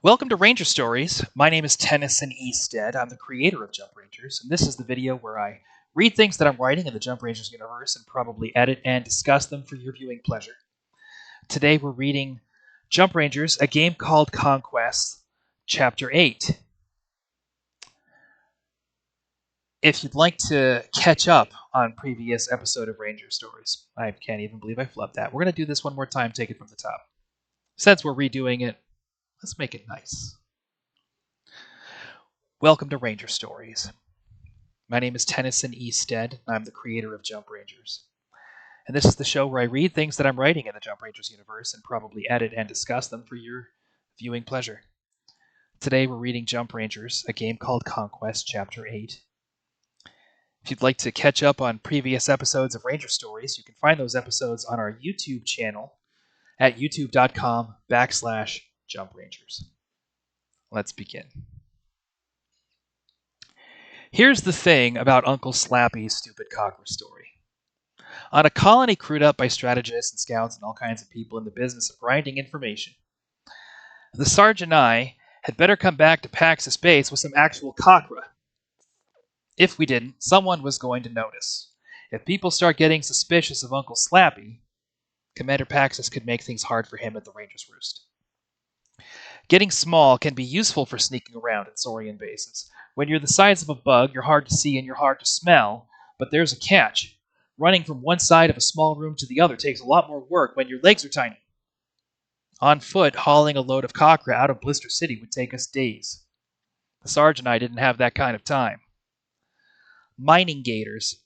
Welcome to Ranger Stories. My name is Tennyson E. Stead. I'm the creator of Jump Rangers, and this is the video where I read things that I'm writing in the Jump Rangers universe and probably edit and discuss them for your viewing pleasure. Today we're reading Jump Rangers, A Game Called Conquest, Chapter 8. If you'd like to catch up on previous episode of Ranger Stories, I can't even believe I flubbed that. We're going to do this one more time, take it from the top. Since we're redoing it, let's make it nice. Welcome to Ranger Stories. My name is Tennyson E. Stead, and I'm the creator of Jump Rangers. And this is the show where I read things that I'm writing in the Jump Rangers universe and probably edit and discuss them for your viewing pleasure. Today we're reading Jump Rangers, A Game Called Conquest, Chapter 8. If you'd like to catch up on previous episodes of Ranger Stories, you can find those episodes on our YouTube channel at youtube.com/JumpRangers. Let's begin. Here's the thing about Uncle Slappy's stupid cockroach story. On a colony crewed up by strategists and scouts and all kinds of people in the business of grinding information, the Sarge and I had better come back to Pax's base with some actual cockra. If we didn't, someone was going to notice. If people start getting suspicious of Uncle Slappy, Commander Paxis could make things hard for him at the Rangers' Roost. Getting small can be useful for sneaking around at Saurian bases. When you're the size of a bug, you're hard to see and you're hard to smell, but there's a catch. Running from one side of a small room to the other takes a lot more work when your legs are tiny. On foot, hauling a load of cockra out of Blister City would take us days. The Sarge and I didn't have that kind of time. Mining gators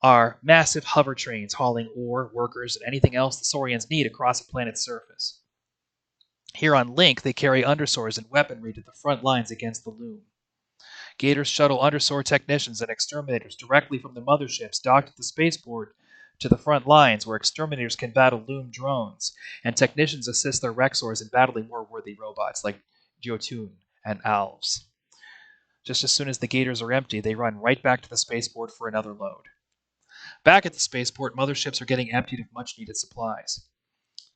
are massive hover trains hauling ore, workers, and anything else the Saurians need across a planet's surface. Here on Link, they carry undersores and weaponry to the front lines against the loom. Gators shuttle undersore technicians and exterminators directly from the motherships docked at the spaceport to the front lines, where exterminators can battle loom drones, and technicians assist their Rexors in battling more worthy robots like Jotun and Alves. Just as soon as the gators are empty, they run right back to the spaceport for another load. Back at the spaceport, motherships are getting emptied of much-needed supplies.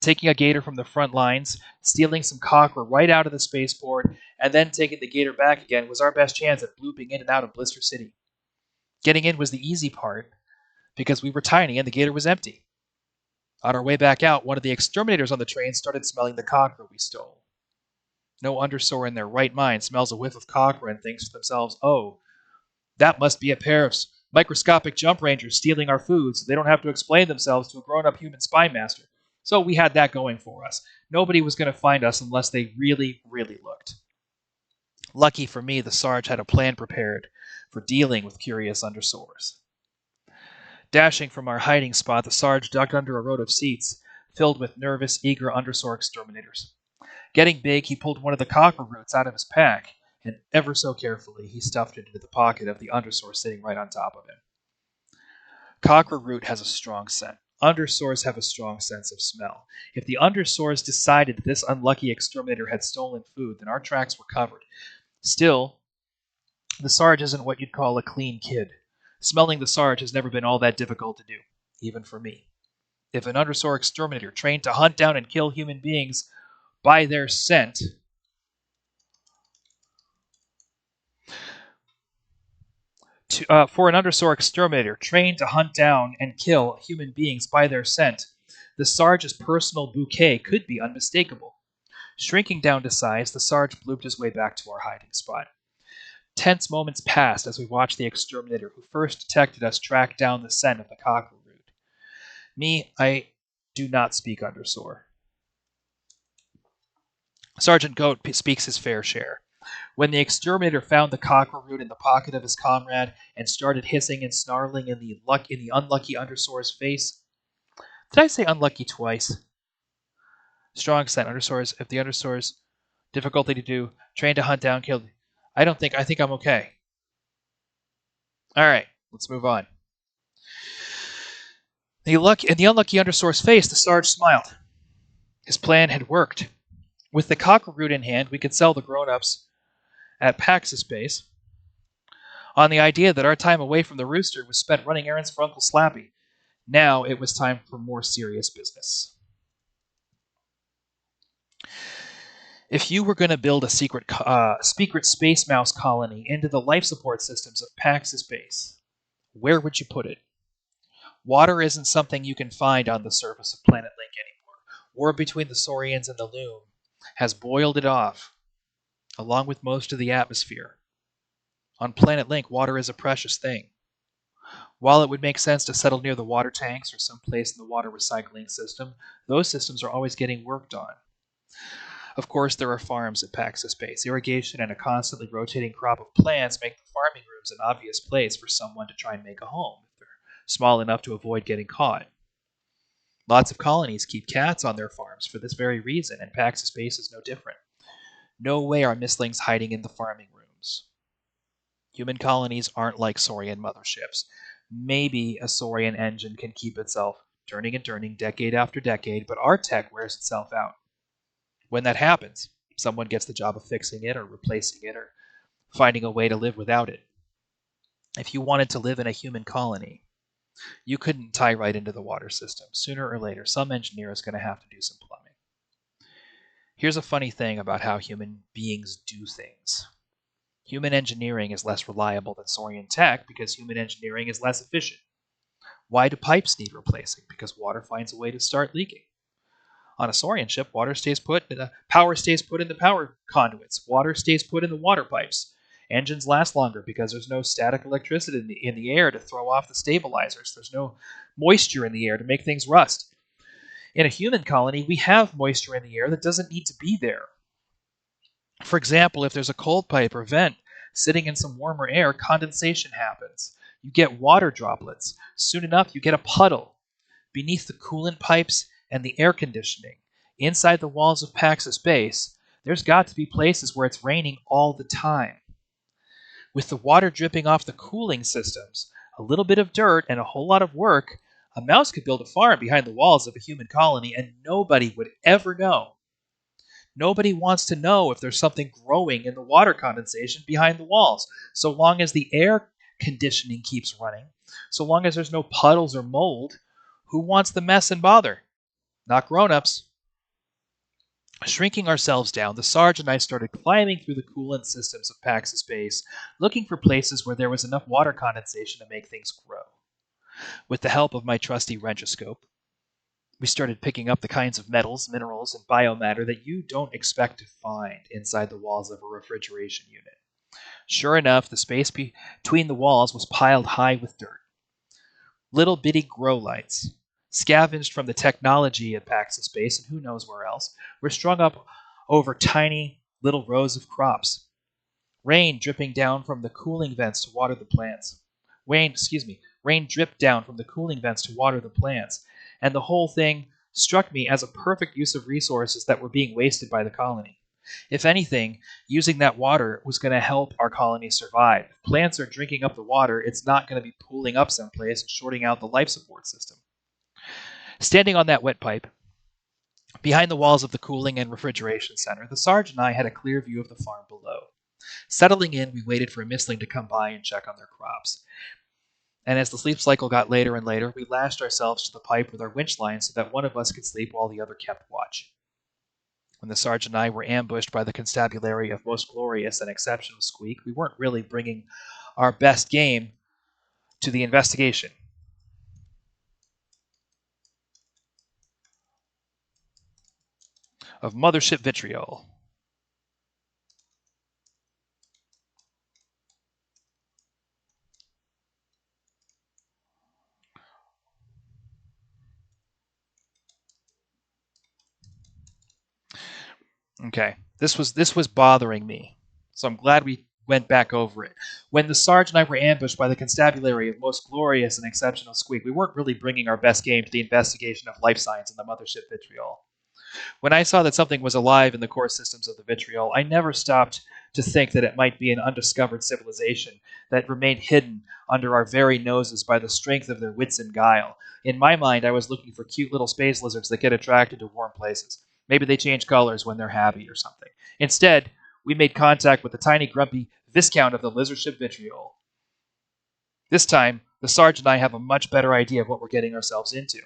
Taking a gator from the front lines, stealing some cockra right out of the spaceport, and then taking the gator back again was our best chance at blooping in and out of Blister City. Getting in was the easy part, because we were tiny and the gator was empty. On our way back out, one of the exterminators on the train started smelling the cockra we stole. No undersore in their right mind smells a whiff of cockra and thinks to themselves, "Oh, that must be a pair of microscopic jump rangers stealing our food so they don't have to explain themselves to a grown-up human spy master." So we had that going for us. Nobody was going to find us unless they really, really looked. Lucky for me, the Sarge had a plan prepared for dealing with curious undersores. Dashing from our hiding spot, the Sarge ducked under a row of seats filled with nervous, eager undersore exterminators. Getting big, he pulled one of the cockra roots out of his pack, and ever so carefully he stuffed it into the pocket of the undersore sitting right on top of him. Cockra root has a strong scent. Undersores have a strong sense of smell. If the undersores decided this unlucky exterminator had stolen food, then our tracks were covered. Still, the Sarge isn't what you'd call a clean kid. Smelling the Sarge has never been all that difficult to do, even for me. If an undersore exterminator trained to hunt down and kill human beings by their scent, for an undersore exterminator trained to hunt down and kill human beings by their scent, the Sarge's personal bouquet could be unmistakable. Shrinking down to size, the Sarge blooped his way back to our hiding spot. Tense moments passed as we watched the exterminator who first detected us track down the scent of the cockra root. Me, I do not speak undersore. Sergeant Goat speaks his fair share. When the exterminator found the cockra root in the pocket of his comrade and started hissing and snarling in the unlucky undersore's face. Did I say unlucky twice? Strong scent undersores. If the undersores, difficulty to do, trained to hunt down, kill. I think I'm okay. Alright, let's move on. In the unlucky undersore's face, the Sarge smiled. His plan had worked. With the cockra root in hand, we could sell the grown-ups at Pax's base on the idea that our time away from the rooster was spent running errands for Uncle Slappy. Now it was time for more serious business. If you were going to build a secret space mouse colony into the life support systems of Pax's base, where would you put it? Water isn't something you can find on the surface of Planet Link anymore. War between the Saurians and the Loom has boiled it off, along with most of the atmosphere. On Planet Link, water is a precious thing. While it would make sense to settle near the water tanks or someplace in the water recycling system, those systems are always getting worked on. Of course, there are farms at Pax's base. Irrigation and a constantly rotating crop of plants make the farming rooms an obvious place for someone to try and make a home if they're small enough to avoid getting caught. Lots of colonies keep cats on their farms for this very reason, and Pax's base is no different. No way are mislings hiding in the farming rooms. Human colonies aren't like Saurian motherships. Maybe a Saurian engine can keep itself turning and turning decade after decade, but our tech wears itself out. When that happens, someone gets the job of fixing it or replacing it or finding a way to live without it. If you wanted to live in a human colony, you couldn't tie right into the water system. Sooner or later, some engineer is going to have to do some plumbing. Here's a funny thing about how human beings do things. Human engineering is less reliable than Saurian tech because human engineering is less efficient. Why do pipes need replacing? Because water finds a way to start leaking. On a Saurian ship, power stays put in the power conduits. Water stays put in the water pipes. Engines last longer because there's no static electricity in the air to throw off the stabilizers. There's no moisture in the air to make things rust. In a human colony, we have moisture in the air that doesn't need to be there. For example, if there's a cold pipe or vent sitting in some warmer air, condensation happens. You get water droplets. Soon enough, you get a puddle. Beneath the coolant pipes and the air conditioning, inside the walls of Pax's base, there's got to be places where it's raining all the time. With the water dripping off the cooling systems, a little bit of dirt, and a whole lot of work, a mouse could build a farm behind the walls of a human colony and nobody would ever know. Nobody wants to know if there's something growing in the water condensation behind the walls. So long as the air conditioning keeps running, so long as there's no puddles or mold, who wants the mess and bother? Not grown-ups. Shrinking ourselves down, the Sarge and I started climbing through the coolant systems of Pax's base, looking for places where there was enough water condensation to make things grow. With the help of my trusty wrenchoscope, we started picking up the kinds of metals, minerals, and biomatter that you don't expect to find inside the walls of a refrigeration unit. Sure enough, the space between the walls was piled high with dirt. Little bitty grow lights, scavenged from the technology at Pax's base and who knows where else, were strung up over tiny little rows of crops. Rain dripping down from the cooling vents to water the plants. Rain dripped down from the cooling vents to water the plants, and the whole thing struck me as a perfect use of resources that were being wasted by the colony. If anything, using that water was going to help our colony survive. If plants are drinking up the water, it's not going to be pooling up someplace and shorting out the life support system. Standing on that wet pipe, behind the walls of the cooling and refrigeration center, the Sarge and I had a clear view of the farm below. Settling in, we waited for a misling to come by and check on their crops. And as the sleep cycle got later and later, we lashed ourselves to the pipe with our winch line so that one of us could sleep while the other kept watch. When the Sarge and I were ambushed by the constabulary of Most Glorious and Exceptional Squeak, we weren't really bringing our best game to the investigation. Of Mothership Vitriol. Okay, this was bothering me, so I'm glad we went back over it. When the Sarge and I were ambushed by the constabulary of Most Glorious and Exceptional Squeak, we weren't really bringing our best game to the investigation of life science in the Mothership Vitriol. When I saw that something was alive in the core systems of the Vitriol, I never stopped to think that it might be an undiscovered civilization that remained hidden under our very noses by the strength of their wits and guile. In my mind, I was looking for cute little space lizards that get attracted to warm places. Maybe they change colors when they're happy or something. Instead, we made contact with the tiny, grumpy Viscount of the lizard ship Vitriol. This time, the Sarge and I have a much better idea of what we're getting ourselves into.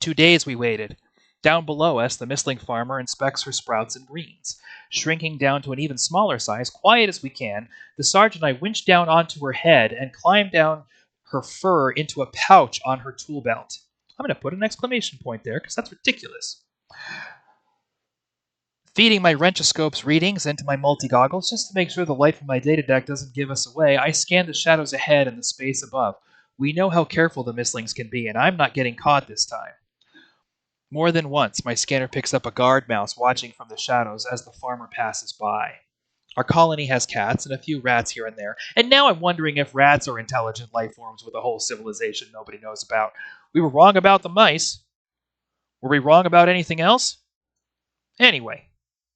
2 days we waited, Down below us, the Mistling farmer inspects her sprouts and greens. Shrinking down to an even smaller size, quiet as we can, the sergeant and I winch down onto her head and climb down her fur into a pouch on her tool belt. I'm going to put an exclamation point there because that's ridiculous. Feeding my Wrenchoscope's readings into my multi-goggles just to make sure the light from my data deck doesn't give us away, I scan the shadows ahead and the space above. We know how careful the Mistlings can be, and I'm not getting caught this time. More than once, my scanner picks up a guard mouse watching from the shadows as the farmer passes by. Our colony has cats and a few rats here and there, and now I'm wondering if rats are intelligent life forms with a whole civilization nobody knows about. We were wrong about the mice. Were we wrong about anything else? Anyway,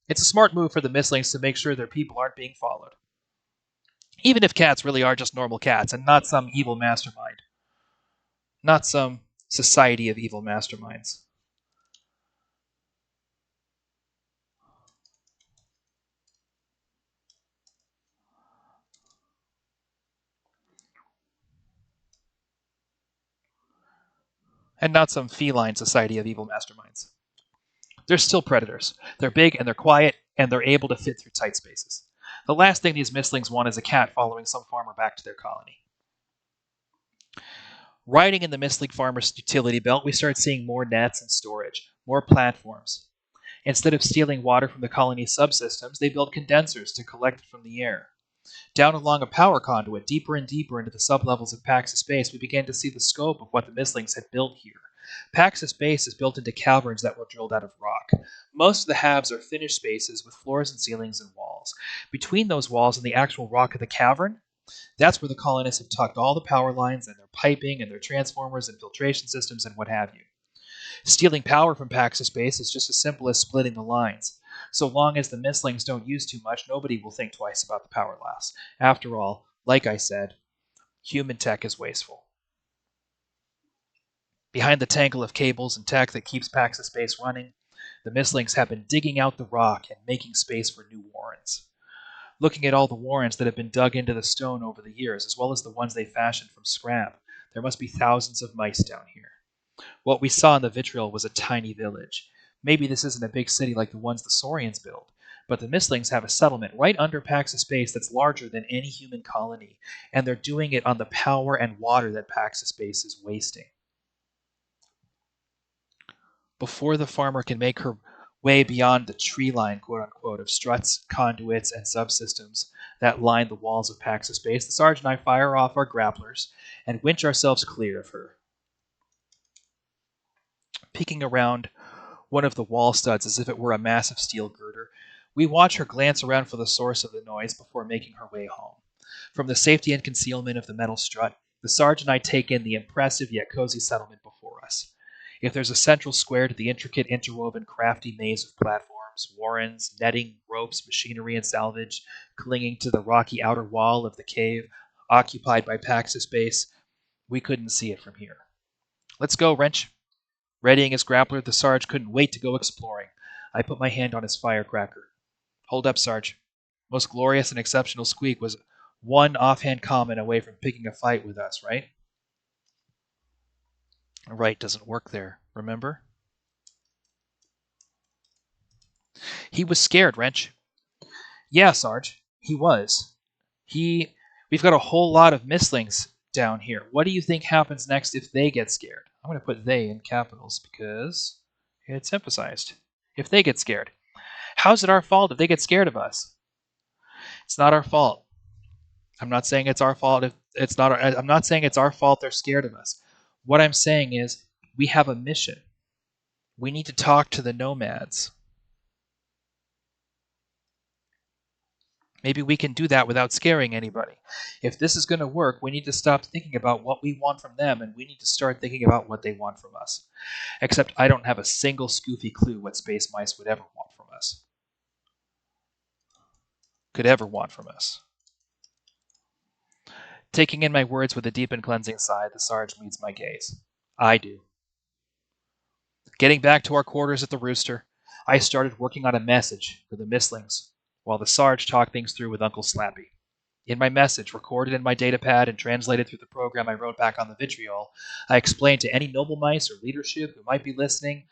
it's a smart move for the Mistlings to make sure their people aren't being followed. Even if cats really are just normal cats and not some evil mastermind. Not some society of evil masterminds. And not some feline society of evil masterminds. They're still predators. They're big and they're quiet, and they're able to fit through tight spaces. The last thing these Mistlings want is a cat following some farmer back to their colony. Riding in the Mistling farmer's utility belt, we start seeing more nets and storage, more platforms. Instead of stealing water from the colony's subsystems, they build condensers to collect it from the air. Down along a power conduit, deeper and deeper into the sublevels of Pax's Base, we began to see the scope of what the Mistlings had built here. Pax's Base is built into caverns that were drilled out of rock. Most of the halves are finished spaces with floors and ceilings and walls. Between those walls and the actual rock of the cavern, that's where the colonists have tucked all the power lines and their piping and their transformers and filtration systems and what have you. Stealing power from Pax's Base is just as simple as splitting the lines. So long as the Mistlings don't use too much, nobody will think twice about the power loss. After all, like I said, human tech is wasteful. Behind the tangle of cables and tech that keeps Pax's Base running, the Mistlings have been digging out the rock and making space for new warrens. Looking at all the warrens that have been dug into the stone over the years, as well as the ones they fashioned from scrap, there must be thousands of mice down here. What we saw in the vitriol was a tiny village. Maybe this isn't a big city like the ones the Saurians build, but the Mistlings have a settlement right under Pax's Base that's larger than any human colony, and they're doing it on the power and water that Pax's Base is wasting. Before the farmer can make her way beyond the tree line, quote unquote, of struts, conduits, and subsystems that line the walls of Pax's Base, the sergeant and I fire off our grapplers and winch ourselves clear of her. Peeking around one of the wall studs as if it were a massive steel girder, we watch her glance around for the source of the noise before making her way home. From the safety and concealment of the metal strut, the sergeant and I take in the impressive yet cozy settlement before us. If there's a central square to the intricate, interwoven, crafty maze of platforms, warrens, netting, ropes, machinery, and salvage clinging to the rocky outer wall of the cave occupied by Pax's Base, we couldn't see it from here. Let's go, Wrench. Readying his grappler, the Sarge couldn't wait to go exploring. I put my hand on his firecracker. Hold up, Sarge. Most glorious and exceptional Squeak was one offhand comment away from picking a fight with us, right? Right doesn't work there, remember? He was scared, Wrench. Yeah, Sarge, he was. We've got a whole lot of Mistlings down here. What do you think happens next if they get scared? I'm going to put they in capitals because it's emphasized. If they get scared. How's it our fault if they get scared of us? It's not our fault. I'm not saying it's our fault if it's not I'm not saying it's our fault they're scared of us. What I'm saying is we have a mission. We need to talk to the nomads. Maybe we can do that without scaring anybody. If this is going to work, we need to stop thinking about what we want from them, and we need to start thinking about what they want from us. Except I don't have a single scoofy clue what space mice would ever want from us. Could ever want from us. Taking in my words with a deep and cleansing sigh, the Sarge meets my gaze. I do. Getting back to our quarters at the Rooster, I started working on a message for the Mistlings, while the Sarge talked things through with Uncle Slappy. In my message, recorded in my datapad and translated through the program I wrote back on the vitriol, I explained to any noble mice or leadership who might be listening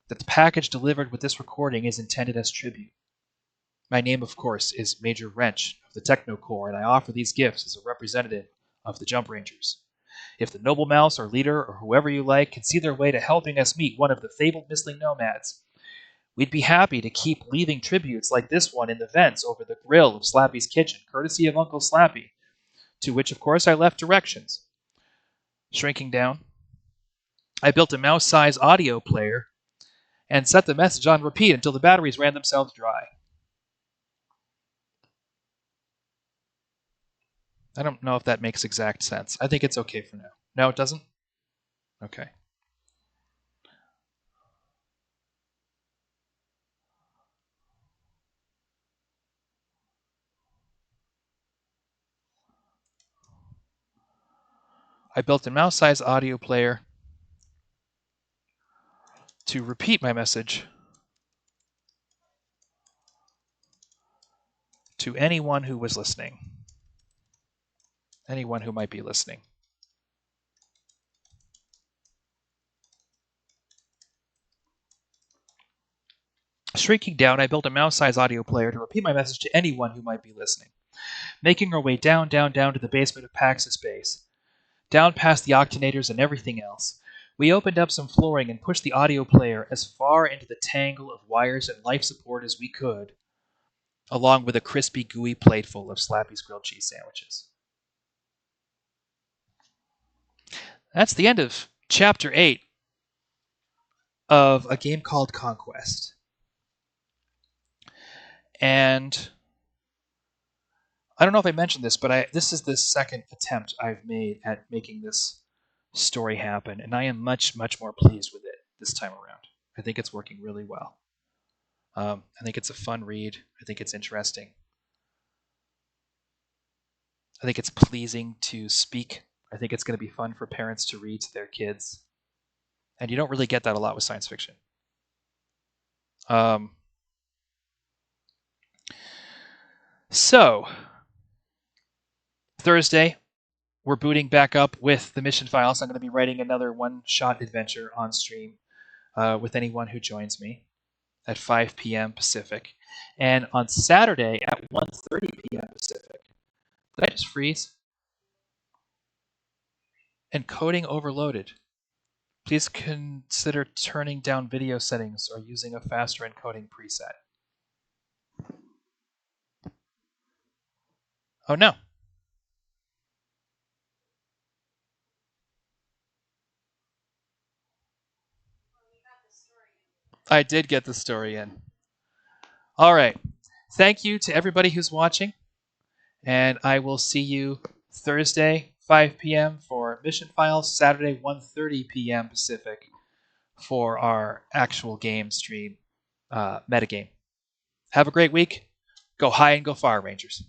that the package delivered with this recording is intended as tribute. My name, of course, is Major Wrench of the Techno Corps, and I offer these gifts as a representative of the Jump Rangers. If the Noble Mouse or leader or whoever you like can see their way to helping us meet one of the fabled missing nomads, we'd be happy to keep leaving tributes like this one in the vents over the grill of Slappy's kitchen, courtesy of Uncle Slappy, to which, of course, I left directions. Shrinking down, I built a mouse-sized audio player and set the message on repeat until the batteries ran themselves dry. I don't know if that makes exact sense. I think it's okay for now. No, it doesn't? Okay. I built a mouse-sized audio player to repeat my message to anyone who was listening. Anyone who might be listening. Shrinking down, I built a mouse-sized audio player to repeat my message to anyone who might be listening. Making our way down to the basement of Pax's base. Down past the octonators and everything else. We opened up some flooring and pushed the audio player as far into the tangle of wires and life support as we could, along with a crispy, gooey plateful of Slappy's grilled cheese sandwiches. That's the end of Chapter 8 of A Game Called Conquest. And I don't know if I mentioned this, but this is the second attempt I've made at making this story happen, and I am much, much more pleased with it this time around. I think it's working really well. I think it's a fun read. I think it's interesting. I think it's pleasing to speak. I think it's going to be fun for parents to read to their kids. And you don't really get that a lot with science fiction. So, Thursday, we're booting back up with the mission files. I'm going to be writing another one-shot adventure on stream with anyone who joins me at 5 p.m. Pacific. And on Saturday at 1:30 p.m. Pacific. Did I just freeze? Encoding overloaded. Please consider turning down video settings or using a faster encoding preset. Oh no. I did get the story in. All right. Thank you to everybody who's watching. And I will see you Thursday, 5 p.m. for Mission Files, Saturday, 1:30 p.m. Pacific for our actual game stream metagame. Have a great week. Go high and go far, Rangers.